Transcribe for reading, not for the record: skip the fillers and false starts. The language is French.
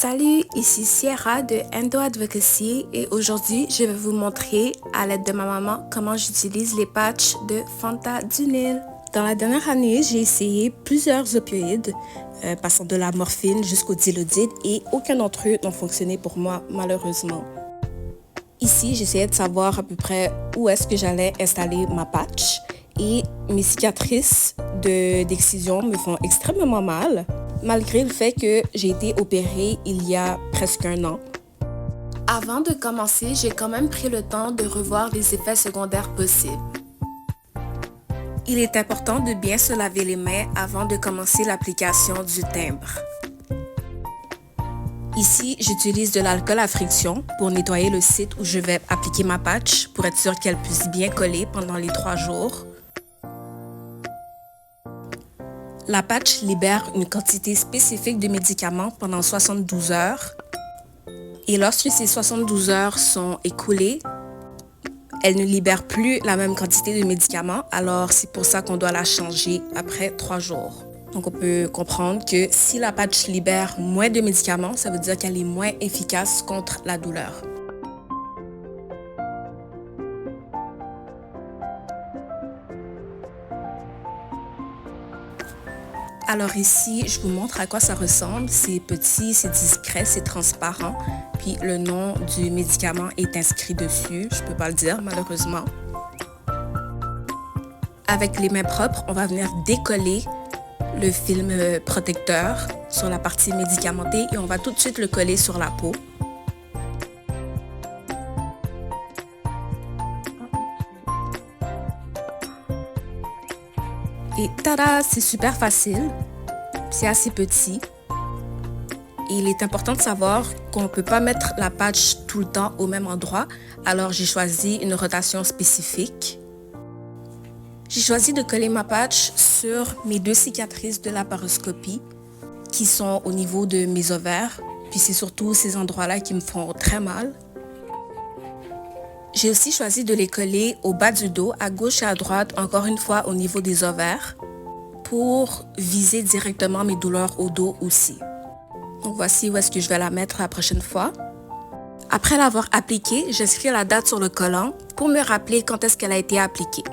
Salut, ici Sierra de Endo Advocacy et aujourd'hui je vais vous montrer à l'aide de ma maman comment j'utilise les patchs de fentanyl. Dans la dernière année, j'ai essayé plusieurs opioïdes, passant de la morphine jusqu'au dilodide et aucun d'entre eux n'ont fonctionné pour moi malheureusement. Ici, j'essayais de savoir à peu près où est-ce que j'allais installer ma patch et mes cicatrices d'excision me font extrêmement mal, malgré le fait que j'ai été opérée il y a presque un an. Avant de commencer, j'ai quand même pris le temps de revoir les effets secondaires possibles. Il est important de bien se laver les mains avant de commencer l'application du timbre. Ici, j'utilise de l'alcool à friction pour nettoyer le site où je vais appliquer ma patch pour être sûr qu'elle puisse bien coller pendant les 3 jours. La patch libère une quantité spécifique de médicaments pendant 72 heures. Et lorsque ces 72 heures sont écoulées, elle ne libère plus la même quantité de médicaments, alors c'est pour ça qu'on doit la changer après 3 jours. Donc on peut comprendre que si la patch libère moins de médicaments, ça veut dire qu'elle est moins efficace contre la douleur. Alors ici, je vous montre à quoi ça ressemble. C'est petit, c'est discret, c'est transparent. Puis le nom du médicament est inscrit dessus. Je ne peux pas le dire malheureusement. Avec les mains propres, on va venir décoller le film protecteur sur la partie médicamentée et on va tout de suite le coller sur la peau. Et tada, c'est super facile, c'est assez petit. Et il est important de savoir qu'on ne peut pas mettre la patch tout le temps au même endroit, alors j'ai choisi une rotation spécifique. J'ai choisi de coller ma patch sur mes 2 cicatrices de laparoscopie qui sont au niveau de mes ovaires, puis c'est surtout ces endroits-là qui me font très mal. J'ai aussi choisi de les coller au bas du dos, à gauche et à droite, encore une fois au niveau des ovaires, pour viser directement mes douleurs au dos aussi. Donc voici où est-ce que je vais la mettre la prochaine fois. Après l'avoir appliquée, j'inscris la date sur le collant pour me rappeler quand est-ce qu'elle a été appliquée.